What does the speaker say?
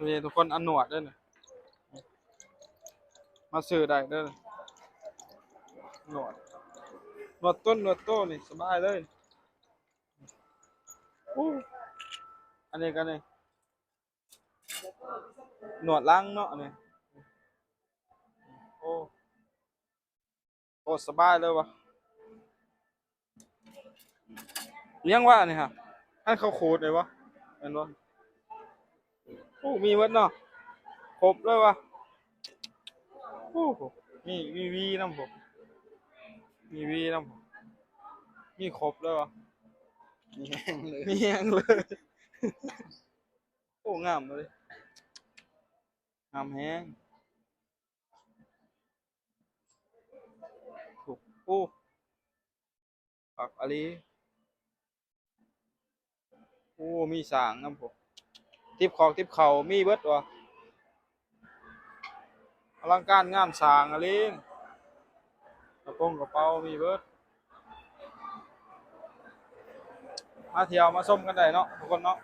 นี่ทุกคนอันหนวดเด้อนี่มาซื้อได้เด้อหนวดหนวดต้นหนวดโตนี่สบายเลยอู้อันนี้กันนี่หนวดล้างเนาะอันนี้โอ้โอ้สบายเลยวะเลี้ยงว่าอันนี้ฮะให้เขาขูดเลยวะเห็นบ่โอ้มีหมดเนาะครบเลยวะโอ้โหมีวีน้ำผมมีวีน้ำผมมีครบเลยวะ มีแห้งเลย มีแฮงเลยโอ้งามเลยงามแฮงถูกโอ้ปักอะไรโอ้มีสางน้ำผมทิปของทิปเขามีเบิดวะอลังการงานสร้างอะไรกระโปรงกระเป๋ามีเบิดมาเที่ยวมาชมกันได้เนาะทุกคนเนาะ